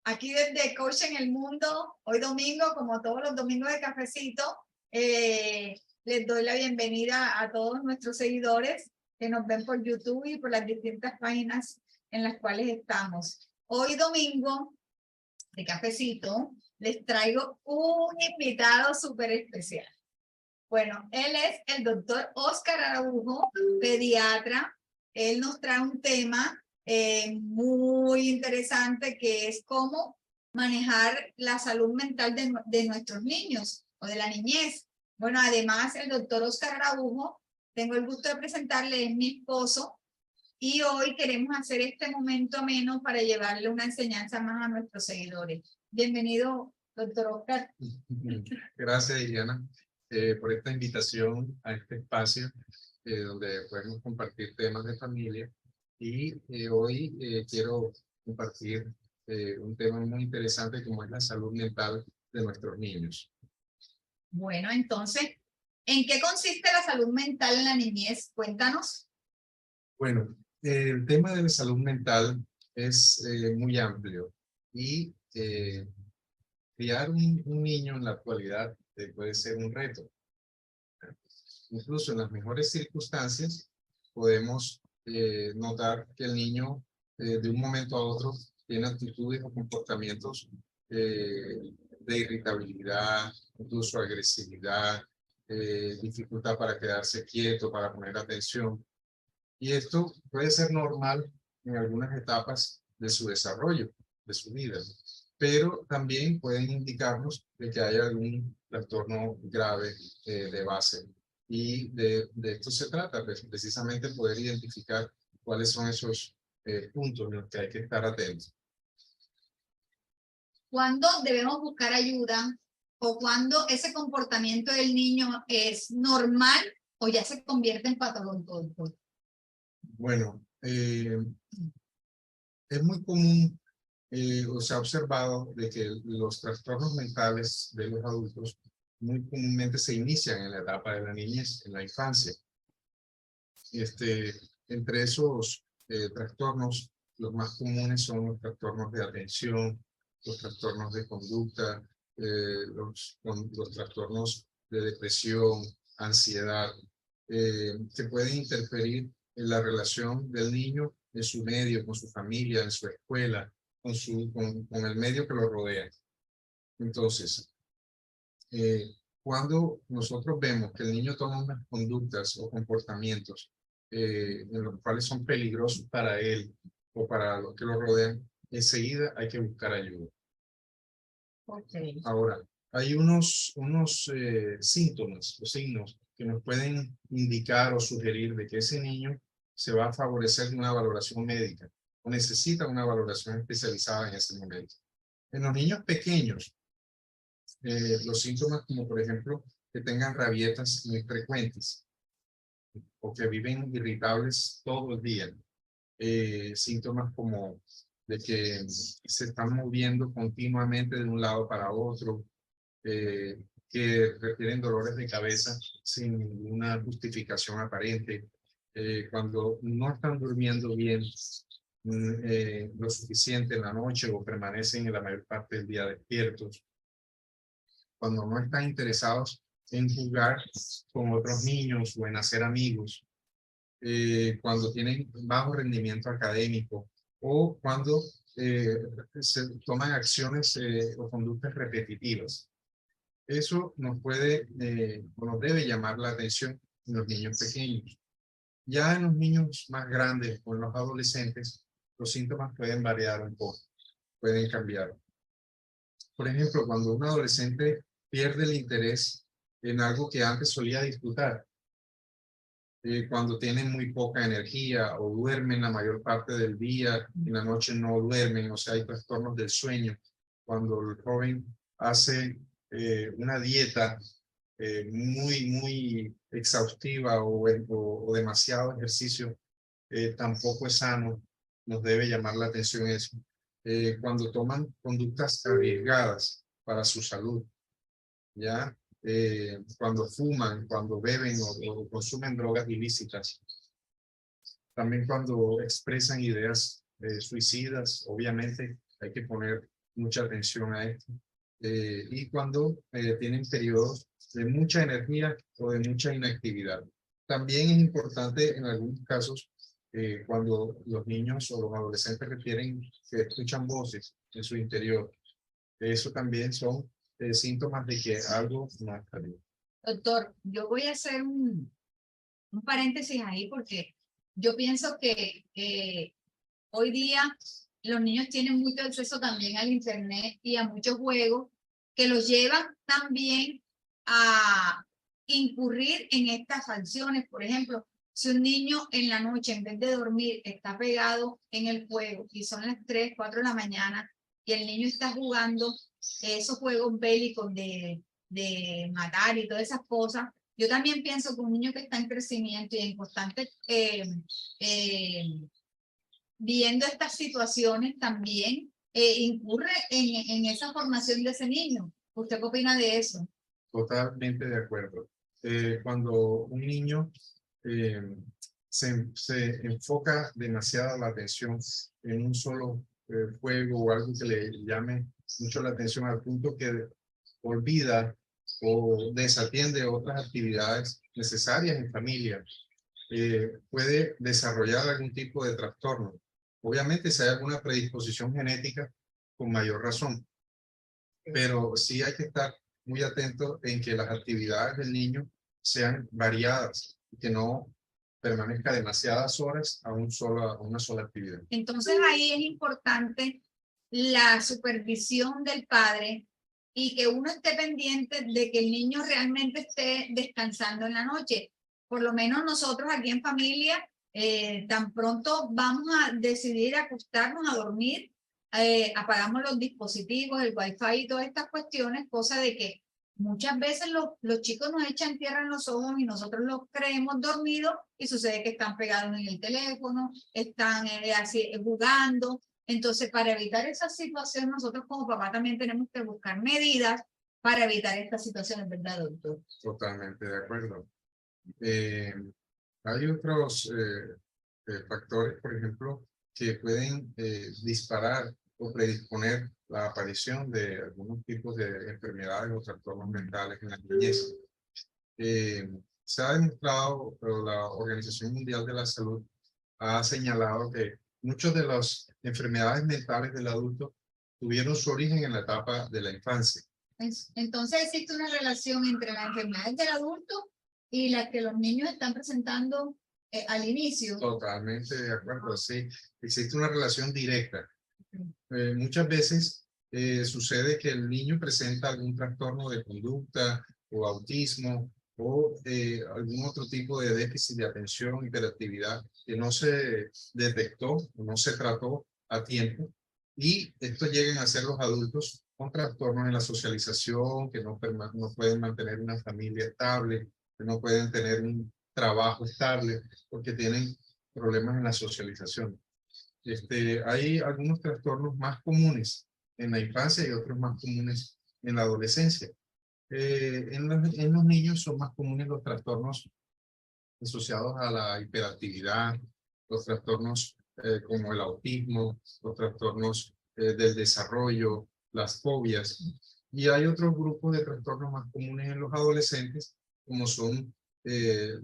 aquí desde Coach en el Mundo, hoy domingo, como todos los domingos de cafecito, les doy la bienvenida a todos nuestros seguidores que nos ven por YouTube y por las distintas páginas en las cuales estamos. Hoy domingo de cafecito les traigo un invitado súper especial. Bueno, él es el doctor Óscar Araujo, pediatra. Él nos trae un tema muy interesante que es cómo manejar la salud mental de nuestros niños o de la niñez. Bueno, además el doctor Óscar Araujo, tengo el gusto de presentarle, es mi esposo y hoy queremos hacer este momento ameno para llevarle una enseñanza más a nuestros seguidores. Bienvenido, doctor Óscar. Gracias, Iliana, por esta invitación a este espacio donde podemos compartir temas de familia. Y hoy quiero compartir un tema muy interesante como es la salud mental de nuestros niños. Bueno, entonces, ¿en qué consiste la salud mental en la niñez? Cuéntanos. Bueno, el tema de la salud mental es muy amplio y criar un niño en la actualidad puede ser un reto. Incluso en las mejores circunstancias podemos notar que el niño de un momento a otro tiene actitudes o comportamientos de irritabilidad, incluso agresividad, dificultad para quedarse quieto, para poner atención. Y esto puede ser normal en algunas etapas de su desarrollo, de su vida, pero también pueden indicarnos de que hay algún trastorno grave de base. Y de esto se trata, precisamente poder identificar cuáles son esos puntos en los que hay que estar atentos. ¿Cuándo debemos buscar ayuda o cuándo ese comportamiento del niño es normal o ya se convierte en patológico? Bueno, es muy común o se ha observado de que los trastornos mentales de los adultos muy comúnmente se inician en la etapa de la niñez, en la infancia. Entre esos trastornos, los más comunes son los trastornos de atención, los trastornos de conducta, los trastornos de depresión, ansiedad, que pueden interferir en la relación del niño en su medio, con su familia, en su escuela, con el medio que lo rodea. Entonces, cuando nosotros vemos que el niño toma unas conductas o comportamientos en los cuales son peligrosos para él o para los que lo rodean, enseguida hay que buscar ayuda. Okay. Ahora, hay unos síntomas o signos que nos pueden indicar o sugerir de que ese niño se va a favorecer de una valoración médica o necesita una valoración especializada en ese momento. En los niños pequeños, los síntomas como por ejemplo que tengan rabietas muy frecuentes o que viven irritables todo el día, síntomas como de que se están moviendo continuamente de un lado para otro, que refieren dolores de cabeza sin ninguna justificación aparente, cuando no están durmiendo bien lo suficiente en la noche o permanecen en la mayor parte del día despiertos, cuando no están interesados en jugar con otros niños o en hacer amigos, cuando tienen bajo rendimiento académico o cuando se toman acciones o conductas repetitivas. Eso nos puede o nos debe llamar la atención en los niños pequeños. Ya en los niños más grandes o en los adolescentes, los síntomas pueden variar un poco, pueden cambiar. Por ejemplo, cuando un adolescente pierde el interés en algo que antes solía disfrutar, cuando tienen muy poca energía o duermen la mayor parte del día, en la noche no duermen, o sea, hay trastornos del sueño. Cuando el joven hace una dieta muy exhaustiva o demasiado ejercicio, tampoco es sano, nos debe llamar la atención eso. Cuando toman conductas arriesgadas para su salud, ¿ya? Cuando fuman, cuando beben o consumen drogas ilícitas. También cuando expresan ideas suicidas, obviamente hay que poner mucha atención a esto. Y cuando tienen periodos de mucha energía o de mucha inactividad. También es importante en algunos casos cuando los niños o los adolescentes refieren que escuchan voces en su interior. Eso también son síntomas de que algo no está bien. Doctor, yo voy a hacer un paréntesis ahí porque yo pienso que hoy día los niños tienen mucho acceso también al internet y a muchos juegos que los llevan también a incurrir en estas acciones. Por ejemplo, si un niño en la noche en vez de dormir está pegado en el juego y son las 3, 4 de la mañana y el niño está jugando esos juegos bélicos de matar y todas esas cosas, yo también pienso que un niño que está en crecimiento y en constante viendo estas situaciones también incurre en esa formación de ese niño. ¿Usted qué opina de eso? Totalmente de acuerdo. Cuando un niño se enfoca demasiado la atención en un solo juego o algo que le llame mucho la atención al punto que olvida o desatiende otras actividades necesarias en familia, puede desarrollar algún tipo de trastorno. Obviamente, si hay alguna predisposición genética, con mayor razón, pero sí hay que estar muy atento en que las actividades del niño sean variadas y que no permanezca demasiadas horas a una sola actividad. Entonces ahí es importante la supervisión del padre y que uno esté pendiente de que el niño realmente esté descansando en la noche. Por lo menos nosotros aquí en familia, tan pronto vamos a decidir acostarnos a dormir, apagamos los dispositivos, el wifi y todas estas cuestiones, cosa de que muchas veces los chicos nos echan tierra en los ojos y nosotros los creemos dormidos y sucede que están pegados en el teléfono, están así jugando. Entonces, para evitar esa situación, nosotros como papá también tenemos que buscar medidas para evitar estas situaciones, ¿verdad, doctor? Totalmente de acuerdo. Hay otros factores, por ejemplo, que pueden disparar o predisponer la aparición de algunos tipos de enfermedades o trastornos mentales en la niñez. Se ha demostrado, pero la Organización Mundial de la Salud ha señalado que muchas de las enfermedades mentales del adulto tuvieron su origen en la etapa de la infancia. Entonces existe una relación entre las enfermedades del adulto y las que los niños están presentando al inicio. Totalmente de acuerdo, sí. Existe una relación directa. Muchas veces sucede que el niño presenta algún trastorno de conducta o autismo o algún otro tipo de déficit de atención, hiperactividad que no se detectó o no se trató a tiempo, y estos llegan a ser los adultos con trastornos en la socialización, que no pueden mantener una familia estable, que no pueden tener un trabajo estable porque tienen problemas en la socialización. Hay algunos trastornos más comunes en la infancia y otros más comunes en la adolescencia. En los niños son más comunes los trastornos asociados a la hiperactividad, los trastornos como el autismo, los trastornos del desarrollo, las fobias. Y hay otros grupos de trastornos más comunes en los adolescentes, como son el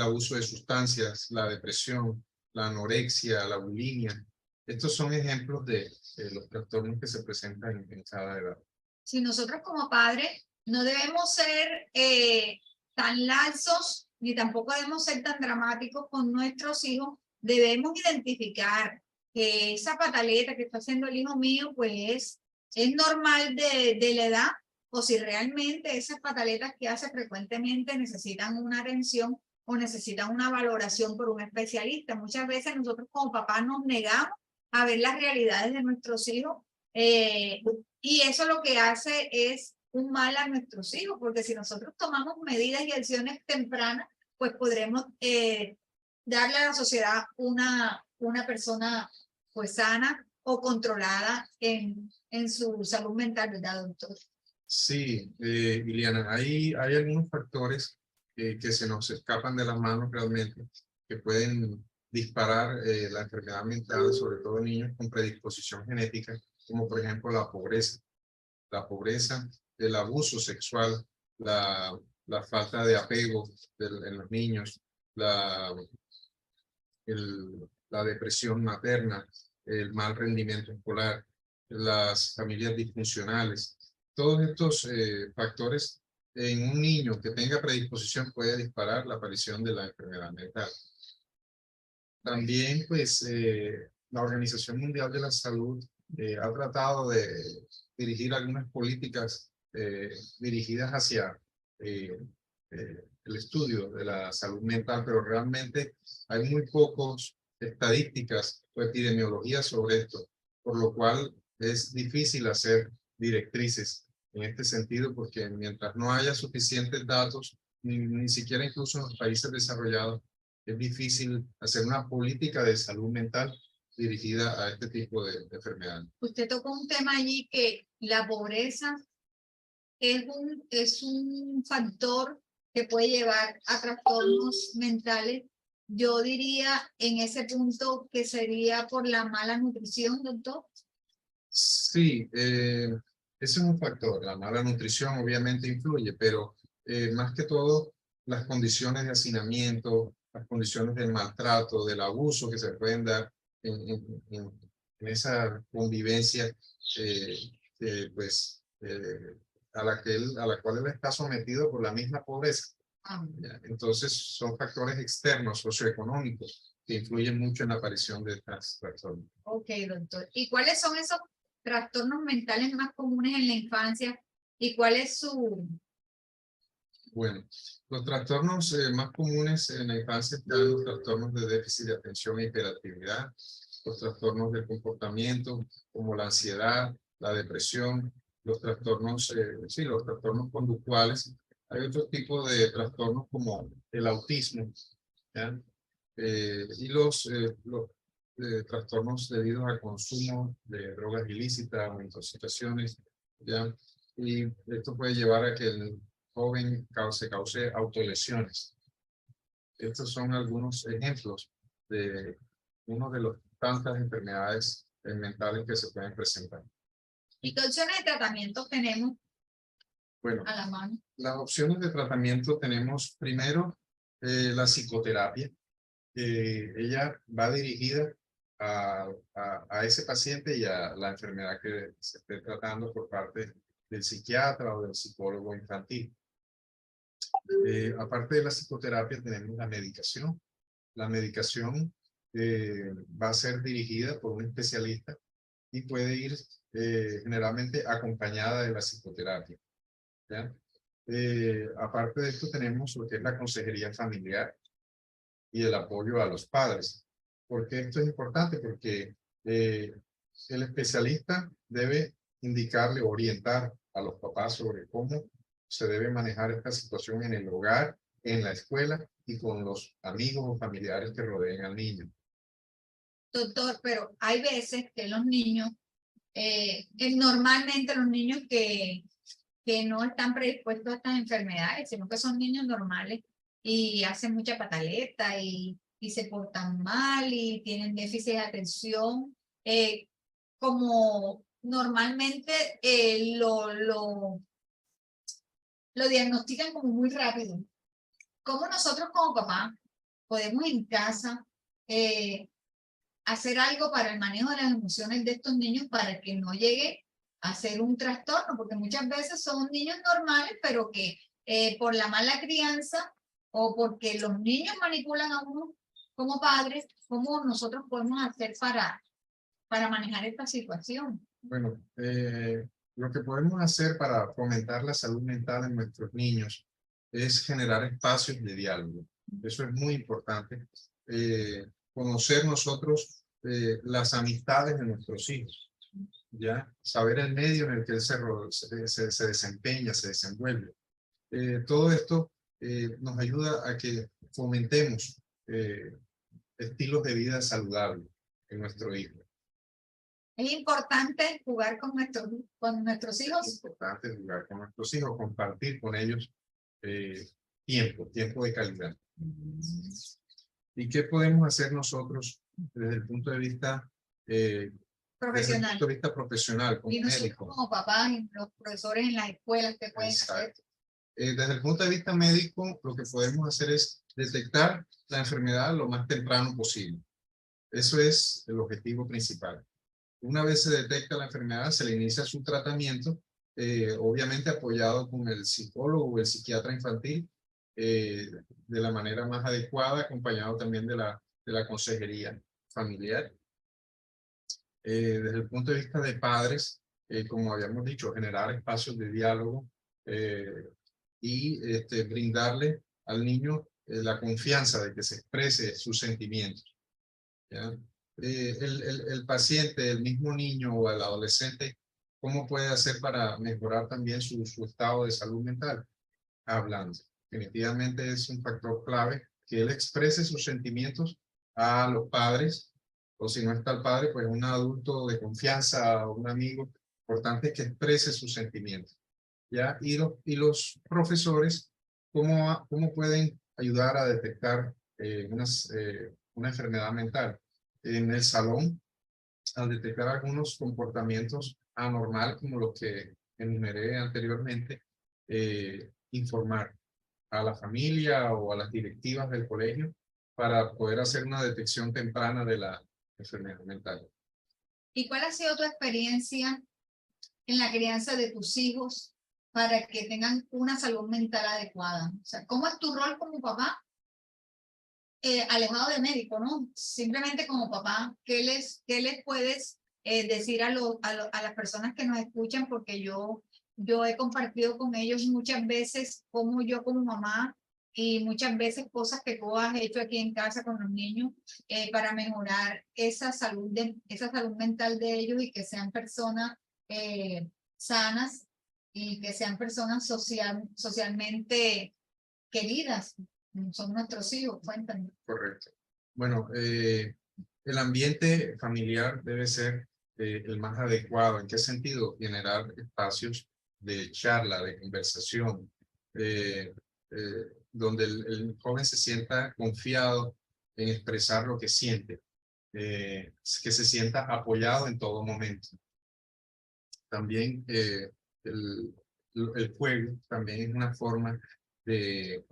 abuso de sustancias, la depresión, la anorexia, la bulimia. Estos son ejemplos de los trastornos que se presentan en cada edad. Si nosotros como padres no debemos ser tan laxos, ni tampoco debemos ser tan dramáticos con nuestros hijos, debemos identificar que esa pataleta que está haciendo el hijo mío, pues es normal de la edad, o si realmente esas pataletas que hace frecuentemente necesitan una atención o necesitan una valoración por un especialista. Muchas veces nosotros como papás nos negamos a ver las realidades de nuestros hijos, y eso lo que hace es un mal a nuestros hijos, porque si nosotros tomamos medidas y acciones tempranas, pues podremos darle a la sociedad una persona pues sana o controlada en su salud mental, ¿verdad, doctor? Sí, Liliana, hay algunos factores que se nos escapan de las manos realmente, que pueden disparar la enfermedad mental, sobre todo en niños con predisposición genética. como por ejemplo la pobreza, el abuso sexual, la falta de apego en los niños, la depresión materna, el mal rendimiento escolar, las familias disfuncionales. Todos estos factores en un niño que tenga predisposición puede disparar la aparición de la enfermedad mental. También, pues, la Organización Mundial de la Salud ha tratado de dirigir algunas políticas dirigidas hacia el estudio de la salud mental, pero realmente hay muy pocas estadísticas o epidemiología sobre esto, por lo cual es difícil hacer directrices en este sentido, porque mientras no haya suficientes datos, ni siquiera incluso en los países desarrollados, es difícil hacer una política de salud mental dirigida a este tipo de enfermedades. Usted tocó un tema allí que la pobreza es un factor que puede llevar a trastornos mentales. Yo diría en ese punto que sería por la mala nutrición, doctor. Sí, ese es un factor. La mala nutrición obviamente influye, pero más que todo las condiciones de hacinamiento, las condiciones del maltrato, del abuso que se pueden dar en esa convivencia pues, a la cual él está sometido por la misma pobreza. ¿Ya? Entonces son factores externos, socioeconómicos, que influyen mucho en la aparición de estas trastornos. Ok, doctor. ¿Y cuáles son esos trastornos mentales más comunes en la infancia y cuál es su... Bueno, los trastornos más comunes en la infancia están los trastornos de déficit de atención e hiperactividad, los trastornos del comportamiento como la ansiedad, la depresión, los trastornos, sí, los trastornos conductuales. Hay otro tipo de trastornos como el autismo, ¿ya? Y los trastornos debidos al consumo de drogas ilícitas o intoxicaciones, ¿ya? Y esto puede llevar a que el joven cause autolesiones. Estos son algunos ejemplos de uno de las tantas enfermedades mentales que se pueden presentar. ¿Y qué opciones de tratamiento tenemos Bueno, a la mano? las opciones de tratamiento tenemos primero la psicoterapia. Ella va dirigida a ese paciente y a la enfermedad que se esté tratando por parte del psiquiatra o del psicólogo infantil. Aparte de la psicoterapia, tenemos la medicación. La medicación va a ser dirigida por un especialista y puede ir generalmente acompañada de la psicoterapia, ¿ya? Aparte de esto, tenemos lo que es la consejería familiar y el apoyo a los padres. ¿Por qué esto es importante? Porque el especialista debe indicarle, orientar a los papás sobre cómo se debe manejar esta situación en el hogar, en la escuela y con los amigos o familiares que rodeen al niño. Doctor, pero hay veces que los niños, normalmente los niños que no están predispuestos a estas enfermedades, sino que son niños normales y hacen mucha pataleta y se portan mal y tienen déficit de atención, como normalmente lo diagnostican como muy rápido. ¿Cómo nosotros como papá podemos en casa hacer algo para el manejo de las emociones de estos niños para que no llegue a ser un trastorno? Porque muchas veces son niños normales, pero que por la mala crianza o porque los niños manipulan a uno como padres, ¿cómo nosotros podemos hacer para manejar esta situación? Bueno, lo que podemos hacer para fomentar la salud mental en nuestros niños es generar espacios de diálogo. Eso es muy importante. Conocer nosotros las amistades de nuestros hijos, ¿ya? Saber el medio en el que él se desempeña, se desenvuelve. Todo esto nos ayuda a que fomentemos estilos de vida saludables en nuestro hijo. Es importante jugar con nuestros hijos. Es importante jugar con nuestros hijos, compartir con ellos tiempo de calidad. ¿Y qué podemos hacer nosotros desde el punto de vista desde el Profesional. punto de vista profesional, como Y nosotros médico. como papás y los profesores en las escuelas que pueden hacer. Exacto. Desde el punto de vista médico, lo que podemos hacer es detectar la enfermedad lo más temprano posible. Eso es el objetivo principal. Una vez se detecta la enfermedad, se le inicia su tratamiento, obviamente apoyado con el psicólogo o el psiquiatra infantil, de la manera más adecuada, acompañado también de la consejería familiar. Desde el punto de vista de padres, como habíamos dicho, generar espacios de diálogo y brindarle al niño la confianza de que se exprese sus sentimientos. ¿Ya? El paciente, el mismo niño o el adolescente, ¿cómo puede hacer para mejorar también su estado de salud mental? Hablando. Definitivamente es un factor clave que él exprese sus sentimientos a los padres, o si no está el padre, pues un adulto de confianza o un amigo. Importante que exprese sus sentimientos. ¿Ya? Y los profesores, ¿cómo pueden ayudar a detectar una enfermedad mental? En el salón, al detectar algunos comportamientos anormales como los que enumeré anteriormente, informar a la familia o a las directivas del colegio para poder hacer una detección temprana de la enfermedad mental. ¿Y cuál ha sido tu experiencia en la crianza de tus hijos para que tengan una salud mental adecuada? O sea, ¿cómo es tu rol como papá? Alejado de médico, ¿no? Simplemente como papá, ¿qué les puedes decir a las personas que nos escuchan? Porque yo he compartido con ellos muchas veces cómo yo como mamá y muchas veces cosas que tú has hecho aquí en casa con los niños para mejorar esa salud mental de ellos y que sean personas sanas y que sean personas socialmente queridas. Son nuestros hijos, cuéntame. Correcto. Bueno, el ambiente familiar debe ser el más adecuado. ¿En qué sentido? Generar espacios de charla, de conversación, donde el joven se sienta confiado en expresar lo que siente, que se sienta apoyado en todo momento. También el, el juego también es una forma de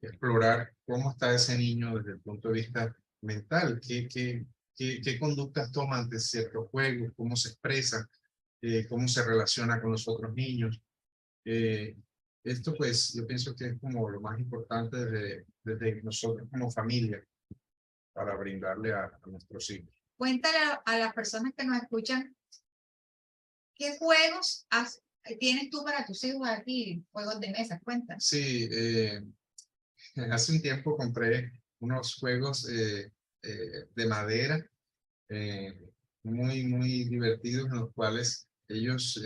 explorar cómo está ese niño desde el punto de vista mental, qué conductas toma ante ciertos juegos, cómo se expresa, cómo se relaciona con los otros niños. Esto pues yo pienso que es como lo más importante desde nosotros como familia para brindarle a nuestros hijos. Cuéntale a las personas que nos escuchan, ¿qué juegos tienes tú para tus hijos aquí? Juegos de mesa, cuéntame. Sí, hace un tiempo compré unos juegos de madera muy divertidos en los cuales ellos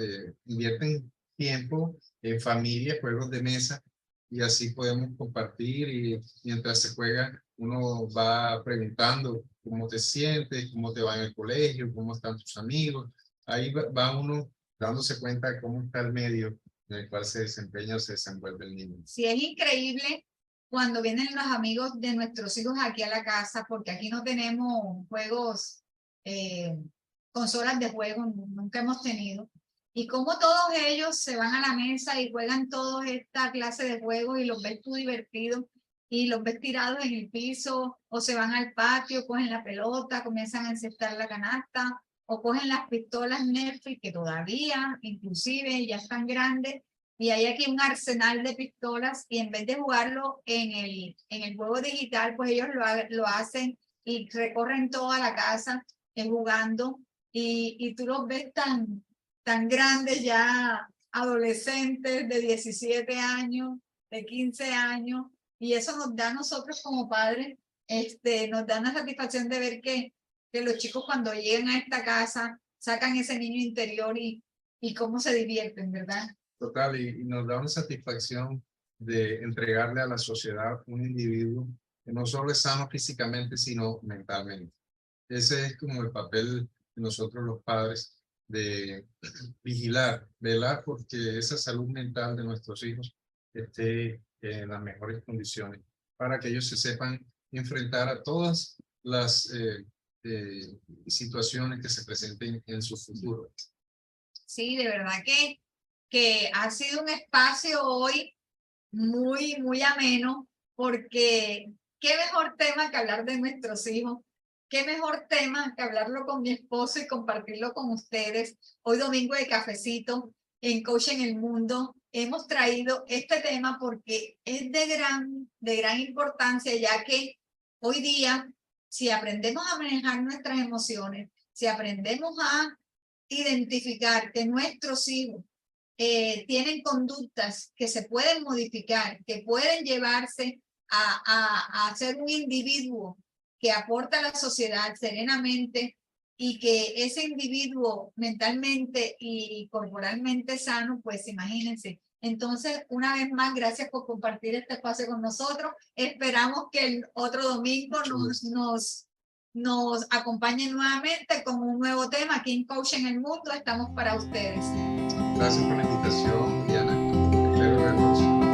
invierten tiempo en familia, juegos de mesa, y así podemos compartir y mientras se juega uno va preguntando cómo te sientes, cómo te va en el colegio, cómo están tus amigos. Ahí va uno dándose cuenta de cómo está el medio en el cual se desempeña o se desenvuelve el niño. Sí, es increíble cuando vienen los amigos de nuestros hijos aquí a la casa, porque aquí no tenemos juegos, consolas de juego, nunca hemos tenido. Y como todos ellos se van a la mesa y juegan todos esta clase de juegos y los ves tú divertidos y los ves tirados en el piso o se van al patio, cogen la pelota, comienzan a encestar la canasta o cogen las pistolas Nerf que todavía, inclusive ya están grandes y hay aquí un arsenal de pistolas y en vez de jugarlo en el juego digital, pues ellos lo hacen y recorren toda la casa jugando y tú los ves tan grandes ya, adolescentes de 17 años, de 15 años, y eso nos da a nosotros como padres, nos da una satisfacción de ver que los chicos cuando llegan a esta casa sacan ese niño interior y cómo se divierten, ¿verdad? Total, y nos da una satisfacción de entregarle a la sociedad un individuo que no solo es sano físicamente, sino mentalmente. Ese es como el papel de nosotros los padres, de velar porque esa salud mental de nuestros hijos esté en las mejores condiciones para que ellos se sepan enfrentar a todas las situaciones que se presenten en su futuro. Sí, de verdad que ha sido un espacio hoy muy ameno, porque qué mejor tema que hablar de nuestros hijos, qué mejor tema que hablarlo con mi esposo y compartirlo con ustedes. Hoy domingo de cafecito en Coach en el Mundo hemos traído este tema porque es de gran importancia, ya que hoy día, si aprendemos a manejar nuestras emociones, si aprendemos a identificar que nuestros hijos tienen conductas que se pueden modificar, que pueden llevarse a ser un individuo que aporta a la sociedad serenamente y que ese individuo mentalmente y corporalmente sano, pues imagínense. Entonces, una vez más, gracias por compartir este espacio con nosotros. Esperamos que el otro domingo nos acompañen nuevamente con un nuevo tema aquí en Coach en el Mundo. Estamos para ustedes. Gracias por la invitación, Diana. Espero verlos